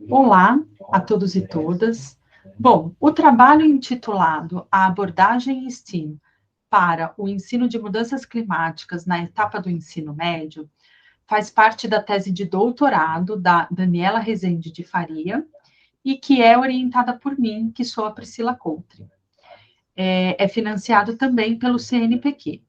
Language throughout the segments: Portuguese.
Olá a todos e todas. Bom, o trabalho intitulado A Abordagem STEAM para o Ensino de Mudanças Climáticas na Etapa do Ensino Médio faz parte da tese de doutorado da Daniela Rezende de Faria e que é orientada por mim, que sou a Priscila Coutre. É financiado também pelo CNPq.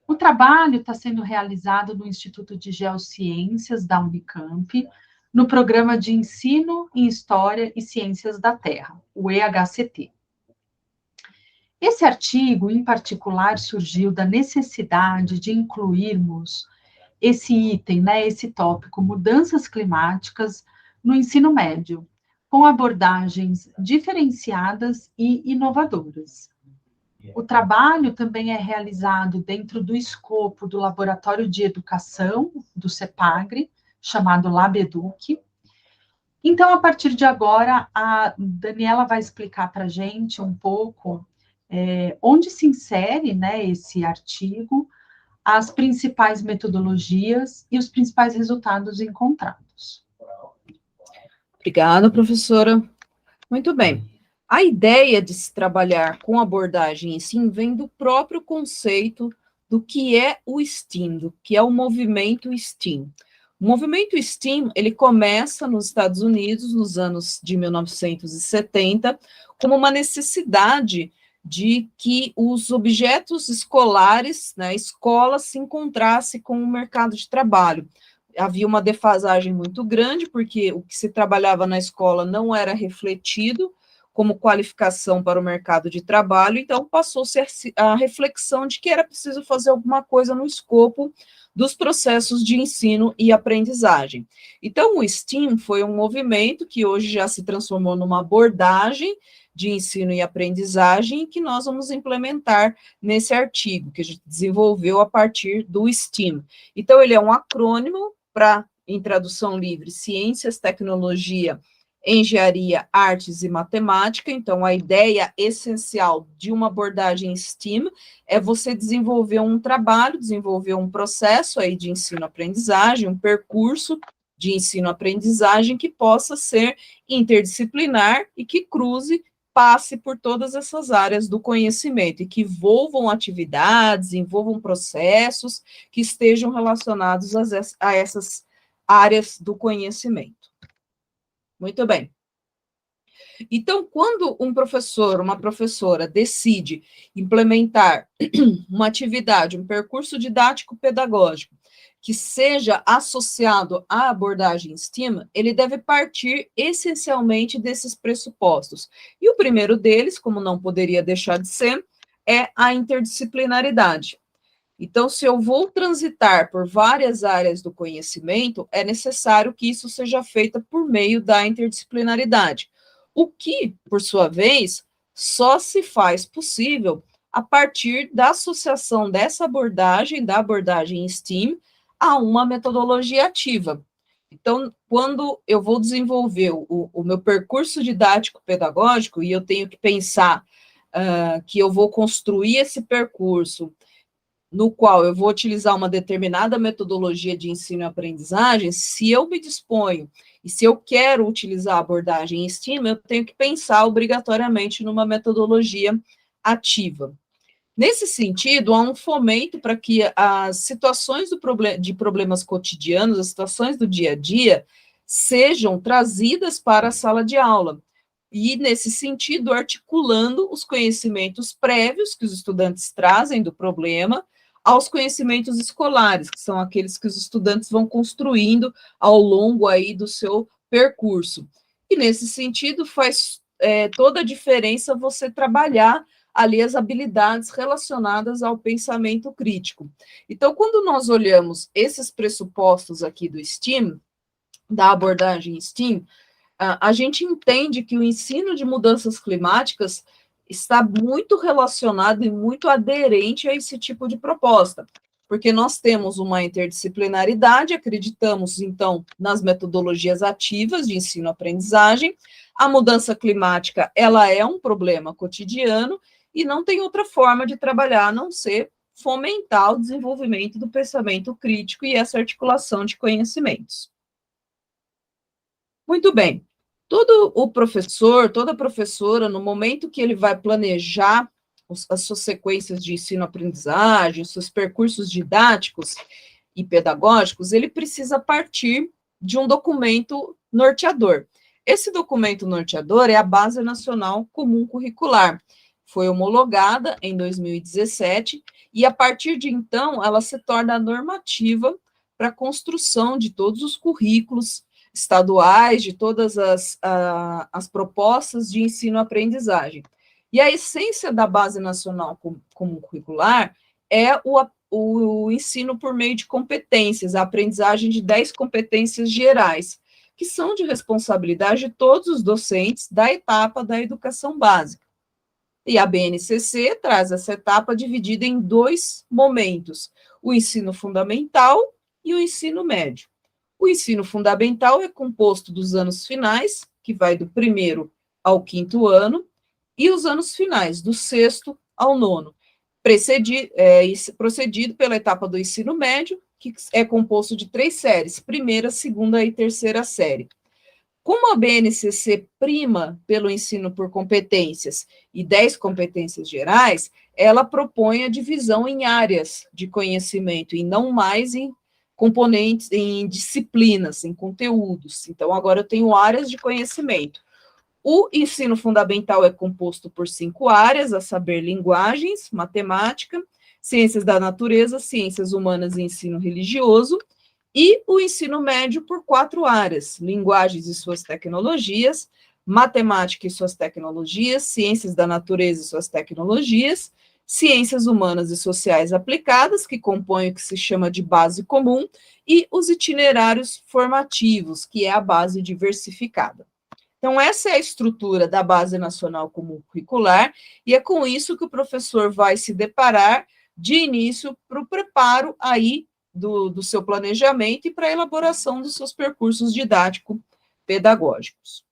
O trabalho está sendo realizado no Instituto de Geociências da Unicamp, no Programa de Ensino em História e Ciências da Terra, o EHCT. Esse artigo, em particular, surgiu da necessidade de incluirmos esse item, esse tópico, mudanças climáticas, no ensino médio, com abordagens diferenciadas e inovadoras. O trabalho também é realizado dentro do escopo do Laboratório de Educação do CEPAGRE, chamado LabEduc. Então, a partir de agora, a Daniela vai explicar para a gente um pouco onde se insere esse artigo, as principais metodologias e os principais resultados encontrados. Obrigada, professora. Muito bem. A ideia de se trabalhar com abordagem em si vem do próprio conceito do que é o STEAM, do que é o movimento STEAM. O movimento STEAM, ele começa nos Estados Unidos, nos anos de 1970, como uma necessidade de que os objetos escolares, a escola se encontrasse com o mercado de trabalho. Havia uma defasagem muito grande, porque o que se trabalhava na escola não era refletido como qualificação para o mercado de trabalho, então passou-se a reflexão de que era preciso fazer alguma coisa no escopo dos processos de ensino e aprendizagem. Então, o STEAM foi um movimento que hoje já se transformou numa abordagem de ensino e aprendizagem que nós vamos implementar nesse artigo, que a gente desenvolveu a partir do STEAM. Então, ele é um acrônimo para, em tradução livre, ciências, tecnologia, engenharia, artes e matemática. Então, a ideia essencial de uma abordagem STEAM é você desenvolver um trabalho, desenvolver um processo aí de ensino-aprendizagem, um percurso de ensino-aprendizagem que possa ser interdisciplinar e que passe por todas essas áreas do conhecimento e que envolvam atividades, envolvam processos que estejam relacionados a essas áreas do conhecimento. Muito bem. Então, quando um professor, uma professora decide implementar uma atividade, um percurso didático-pedagógico que seja associado à abordagem STEAM, ele deve partir essencialmente desses pressupostos. E o primeiro deles, como não poderia deixar de ser, é a interdisciplinaridade. Então, se eu vou transitar por várias áreas do conhecimento, é necessário que isso seja feito por meio da interdisciplinaridade, o que, por sua vez, só se faz possível a partir da associação dessa abordagem, da abordagem STEAM, a uma metodologia ativa. Então, quando eu vou desenvolver o meu percurso didático-pedagógico, e eu tenho que pensar que eu vou construir esse percurso no qual eu vou utilizar uma determinada metodologia de ensino e aprendizagem, se eu me disponho e se eu quero utilizar a abordagem STEAM, eu tenho que pensar obrigatoriamente numa metodologia ativa. Nesse sentido, há um fomento para que as situações de problemas cotidianos, as situações do dia a dia, sejam trazidas para a sala de aula. E, nesse sentido, articulando os conhecimentos prévios que os estudantes trazem do problema aos conhecimentos escolares, que são aqueles que os estudantes vão construindo ao longo aí do seu percurso. E, nesse sentido, faz toda a diferença você trabalhar ali as habilidades relacionadas ao pensamento crítico. Então, quando nós olhamos esses pressupostos aqui do STEAM, da abordagem STEAM, a gente entende que o ensino de mudanças climáticas está muito relacionado e muito aderente a esse tipo de proposta, porque nós temos uma interdisciplinaridade, acreditamos, então, nas metodologias ativas de ensino-aprendizagem, a mudança climática, ela é um problema cotidiano, e não tem outra forma de trabalhar a não ser fomentar o desenvolvimento do pensamento crítico e essa articulação de conhecimentos. Muito bem. Todo o professor, toda professora, no momento que ele vai planejar as suas sequências de ensino-aprendizagem, os seus percursos didáticos e pedagógicos, ele precisa partir de um documento norteador. Esse documento norteador é a Base Nacional Comum Curricular. Foi homologada em 2017 e, a partir de então, ela se torna a normativa para a construção de todos os currículos estaduais, de todas as propostas de ensino-aprendizagem. E a essência da Base Nacional Comum Curricular é o ensino por meio de competências, a aprendizagem de 10 competências gerais, que são de responsabilidade de todos os docentes da etapa da educação básica. E a BNCC traz essa etapa dividida em 2 momentos, o ensino fundamental e o ensino médio. O ensino fundamental é composto dos anos finais, que vai do 1º ao 5º ano, e os anos finais, do 6º ao 9º, procedido pela etapa do ensino médio, que é composto de 3 séries, 1ª, 2ª e 3ª série. Como a BNCC prima pelo ensino por competências e 10 competências gerais, ela propõe a divisão em áreas de conhecimento e não mais em componentes, em disciplinas, em conteúdos. Então, agora eu tenho áreas de conhecimento. O ensino fundamental é composto por 5 áreas, a saber, linguagens, matemática, ciências da natureza, ciências humanas e ensino religioso, e o ensino médio por 4 áreas, linguagens e suas tecnologias, matemática e suas tecnologias, ciências da natureza e suas tecnologias, ciências humanas e sociais aplicadas, que compõem o que se chama de base comum, e os itinerários formativos, que é a base diversificada. Então, essa é a estrutura da Base Nacional Comum Curricular, e é com isso que o professor vai se deparar de início para o preparo aí do seu planejamento e para a elaboração dos seus percursos didático-pedagógicos.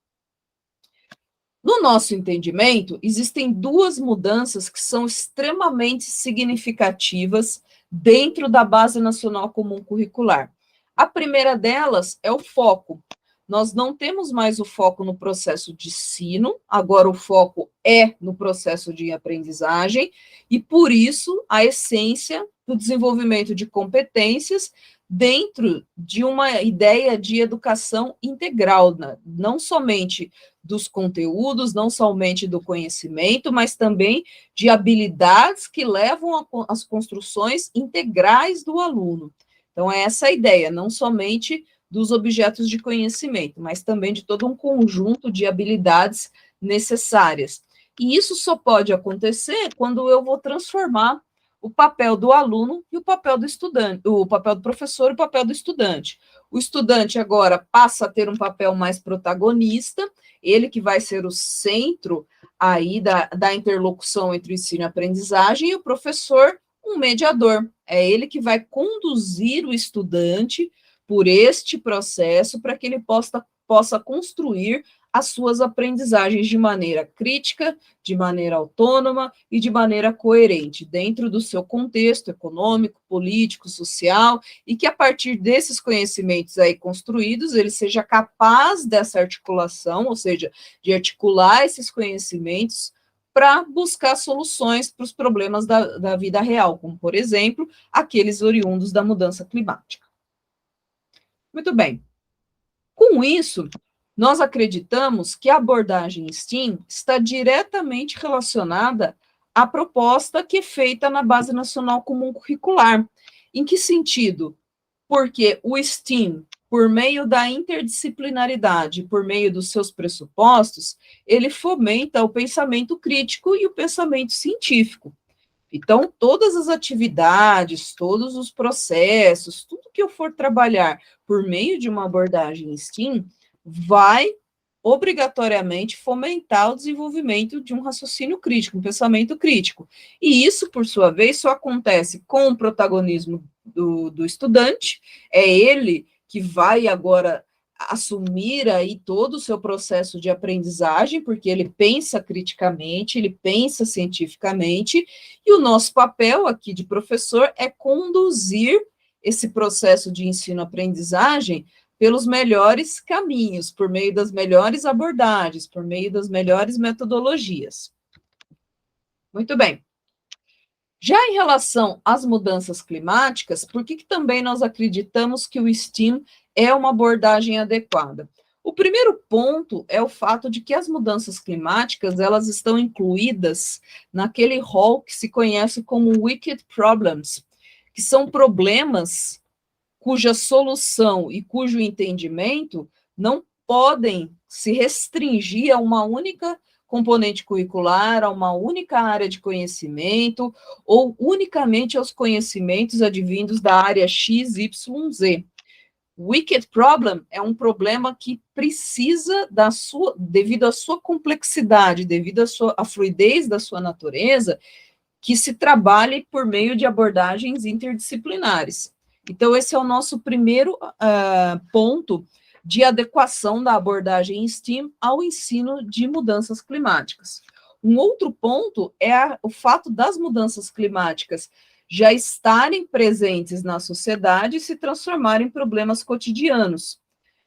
No nosso entendimento, existem 2 mudanças que são extremamente significativas dentro da Base Nacional Comum Curricular. A primeira delas é o foco. Nós não temos mais o foco no processo de ensino, agora o foco é no processo de aprendizagem, e por isso a essência do desenvolvimento de competências dentro de uma ideia de educação integral, não somente dos conteúdos, não somente do conhecimento, mas também de habilidades que levam às construções integrais do aluno. Então, é essa a ideia, não somente dos objetos de conhecimento, mas também de todo um conjunto de habilidades necessárias. E isso só pode acontecer quando eu vou transformar o papel do aluno e o papel do estudante, o papel do professor e o papel do estudante. O estudante agora passa a ter um papel mais protagonista, ele que vai ser o centro aí da interlocução entre o ensino e a aprendizagem, e o professor, um mediador. É ele que vai conduzir o estudante por este processo para que ele possa construir as suas aprendizagens de maneira crítica, de maneira autônoma e de maneira coerente, dentro do seu contexto econômico, político, social, e que a partir desses conhecimentos aí construídos, ele seja capaz dessa articulação, ou seja, de articular esses conhecimentos para buscar soluções para os problemas da vida real, como, por exemplo, aqueles oriundos da mudança climática. Muito bem. Com isso, nós acreditamos que a abordagem STEAM está diretamente relacionada à proposta que é feita na Base Nacional Comum Curricular. Em que sentido? Porque o STEAM, por meio da interdisciplinaridade, por meio dos seus pressupostos, ele fomenta o pensamento crítico e o pensamento científico. Então, todas as atividades, todos os processos, tudo que eu for trabalhar por meio de uma abordagem STEAM, vai obrigatoriamente fomentar o desenvolvimento de um raciocínio crítico, um pensamento crítico. E isso, por sua vez, só acontece com o protagonismo do estudante, é ele que vai agora assumir aí todo o seu processo de aprendizagem, porque ele pensa criticamente, ele pensa cientificamente, e o nosso papel aqui de professor é conduzir esse processo de ensino-aprendizagem pelos melhores caminhos, por meio das melhores abordagens, por meio das melhores metodologias. Muito bem. Já em relação às mudanças climáticas, por que também nós acreditamos que o STEAM é uma abordagem adequada? O primeiro ponto é o fato de que as mudanças climáticas, elas estão incluídas naquele rol que se conhece como Wicked Problems, que são problemas cuja solução e cujo entendimento não podem se restringir a uma única componente curricular, a uma única área de conhecimento, ou unicamente aos conhecimentos advindos da área X, Y, Z. Wicked Problem é um problema que precisa devido à sua complexidade, devido à fluidez da sua natureza, que se trabalhe por meio de abordagens interdisciplinares. Então, esse é o nosso primeiro ponto de adequação da abordagem STEAM ao ensino de mudanças climáticas. Um outro ponto é o fato das mudanças climáticas já estarem presentes na sociedade e se transformarem em problemas cotidianos.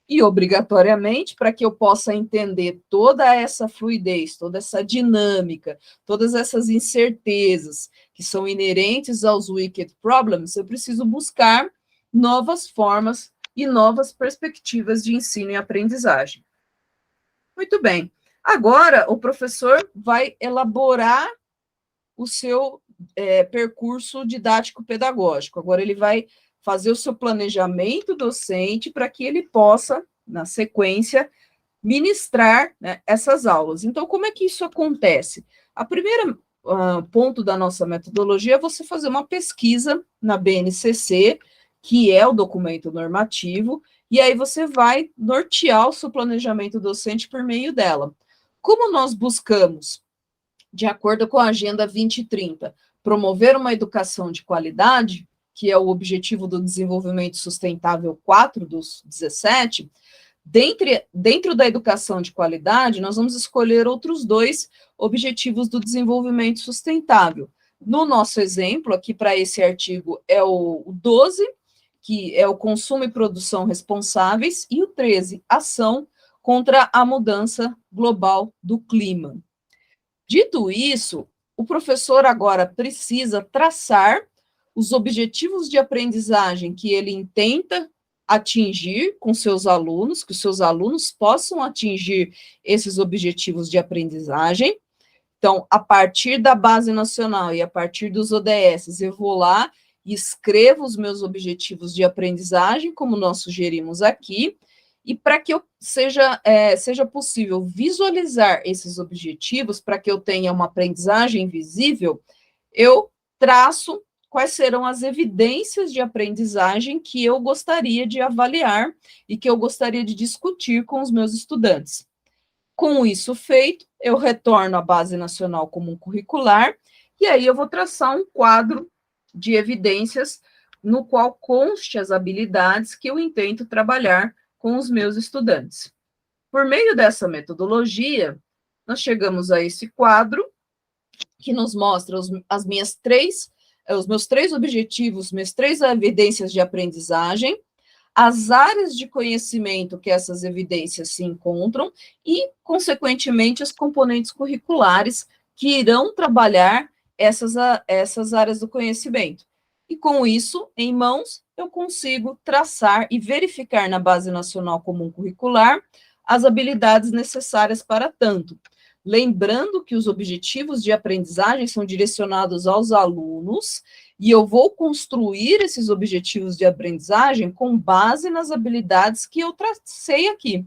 E, obrigatoriamente, para que eu possa entender toda essa fluidez, toda essa dinâmica, todas essas incertezas que são inerentes aos wicked problems, eu preciso buscar novas formas e novas perspectivas de ensino e aprendizagem. Muito bem. Agora, o professor vai elaborar o seu percurso didático-pedagógico. Agora, ele vai fazer o seu planejamento docente para que ele possa, na sequência, ministrar, né, essas aulas. Então, como é que isso acontece? A primeira ponto da nossa metodologia é você fazer uma pesquisa na BNCC, que é o documento normativo, e aí você vai nortear o seu planejamento docente por meio dela. Como nós buscamos, de acordo com a Agenda 2030, promover uma educação de qualidade, que é o objetivo do desenvolvimento sustentável 4 dos 17, dentro da educação de qualidade, nós vamos escolher outros 2 objetivos do desenvolvimento sustentável. No nosso exemplo, aqui para esse artigo, é o 12, que é o consumo e produção responsáveis, e o 13, ação contra a mudança global do clima. Dito isso, o professor agora precisa traçar os objetivos de aprendizagem que ele intenta atingir com seus alunos, que os seus alunos possam atingir esses objetivos de aprendizagem. Então, a partir da base nacional e a partir dos ODS, eu vou lá e escrevo os meus objetivos de aprendizagem, como nós sugerimos aqui, e para que seja possível visualizar esses objetivos, para que eu tenha uma aprendizagem visível, eu traço quais serão as evidências de aprendizagem que eu gostaria de avaliar e que eu gostaria de discutir com os meus estudantes. Com isso feito, eu retorno à Base Nacional Comum Curricular, e aí eu vou traçar um quadro de evidências no qual conste as habilidades que eu intento trabalhar com os meus estudantes. Por meio dessa metodologia, nós chegamos a esse quadro que nos mostra os meus 3 objetivos, minhas 3 evidências de aprendizagem, as áreas de conhecimento que essas evidências se encontram e, consequentemente, as componentes curriculares que irão trabalhar essas áreas do conhecimento. E, com isso em mãos, eu consigo traçar e verificar na Base Nacional Comum Curricular as habilidades necessárias para tanto. Lembrando que os objetivos de aprendizagem são direcionados aos alunos, e eu vou construir esses objetivos de aprendizagem com base nas habilidades que eu tracei aqui.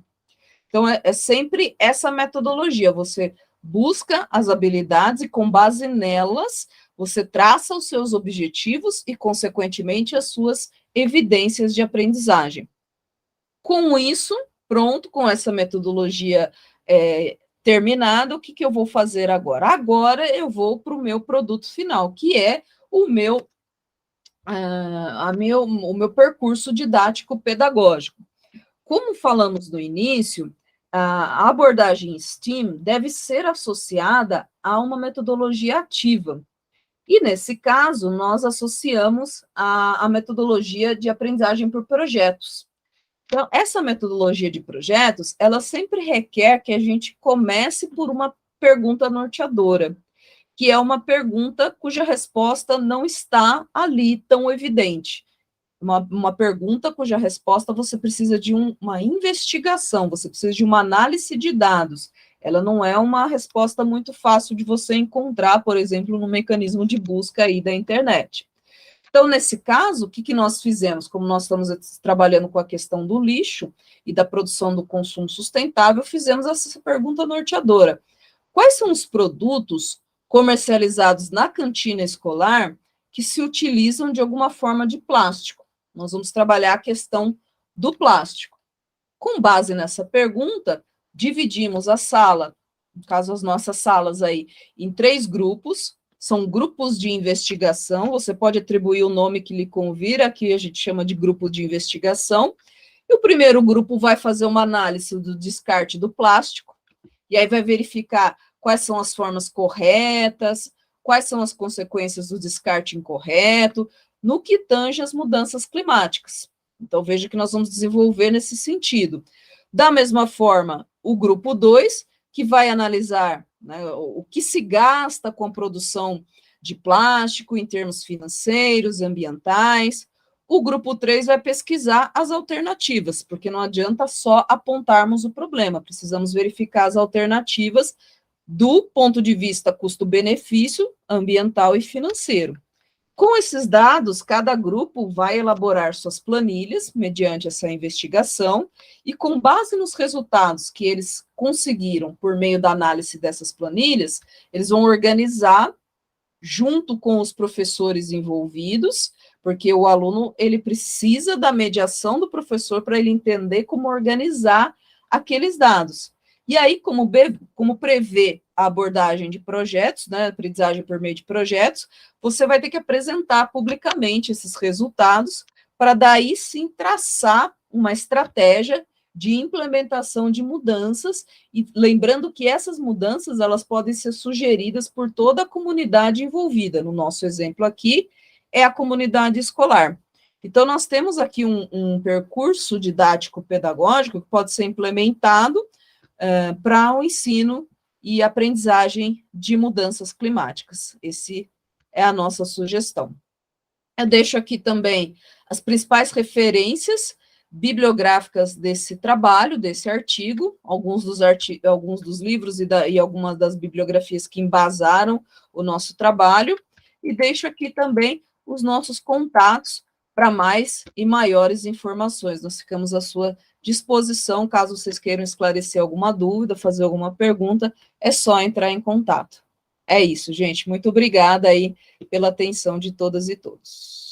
Então, é sempre essa metodologia, você busca as habilidades e, com base nelas, você traça os seus objetivos e, consequentemente, as suas evidências de aprendizagem. Com isso, pronto, com essa metodologia terminada, o que eu vou fazer agora? Agora eu vou para o meu produto final, que é o meu percurso didático-pedagógico. como falamos no início, a abordagem STEAM deve ser associada a uma metodologia ativa. E, nesse caso, nós associamos a metodologia de aprendizagem por projetos. Então, essa metodologia de projetos, ela sempre requer que a gente comece por uma pergunta norteadora, que é uma pergunta cuja resposta não está ali tão evidente. Uma pergunta cuja resposta você precisa de uma investigação, você precisa de uma análise de dados. Ela não é uma resposta muito fácil de você encontrar, por exemplo, no mecanismo de busca aí da internet. Então, nesse caso, o que nós fizemos? Como nós estamos trabalhando com a questão do lixo e da produção do consumo sustentável, fizemos essa pergunta norteadora. Quais são os produtos comercializados na cantina escolar que se utilizam de alguma forma de plástico? Nós vamos trabalhar a questão do plástico. Com base nessa pergunta, dividimos a sala, no caso as nossas salas aí, em 3 grupos, são grupos de investigação, você pode atribuir o nome que lhe convir, aqui a gente chama de grupo de investigação, e o primeiro grupo vai fazer uma análise do descarte do plástico, e aí vai verificar quais são as formas corretas, quais são as consequências do descarte incorreto, no que tange as mudanças climáticas. Então, veja que nós vamos desenvolver nesse sentido. Da mesma forma, o grupo 2, que vai analisar, né, o que se gasta com a produção de plástico em termos financeiros, ambientais. O grupo 3 vai pesquisar as alternativas, porque não adianta só apontarmos o problema, precisamos verificar as alternativas do ponto de vista custo-benefício, ambiental e financeiro. Com esses dados, cada grupo vai elaborar suas planilhas mediante essa investigação e, com base nos resultados que eles conseguiram por meio da análise dessas planilhas, eles vão organizar junto com os professores envolvidos, porque o aluno ele precisa da mediação do professor para ele entender como organizar aqueles dados. E aí, como prevê a abordagem de projetos, né, aprendizagem por meio de projetos, você vai ter que apresentar publicamente esses resultados para daí sim traçar uma estratégia de implementação de mudanças, e lembrando que essas mudanças elas podem ser sugeridas por toda a comunidade envolvida. No nosso exemplo aqui, é a comunidade escolar. Então, nós temos aqui um percurso didático-pedagógico que pode ser implementado para o ensino e aprendizagem de mudanças climáticas. Esse é a nossa sugestão. Eu deixo aqui também as principais referências bibliográficas desse trabalho, desse artigo, alguns dos livros e algumas das bibliografias que embasaram o nosso trabalho, e deixo aqui também os nossos contatos para mais e maiores informações. Nós ficamos à sua disposição, caso vocês queiram esclarecer alguma dúvida, fazer alguma pergunta, é só entrar em contato. É isso, gente. Muito obrigada aí pela atenção de todas e todos.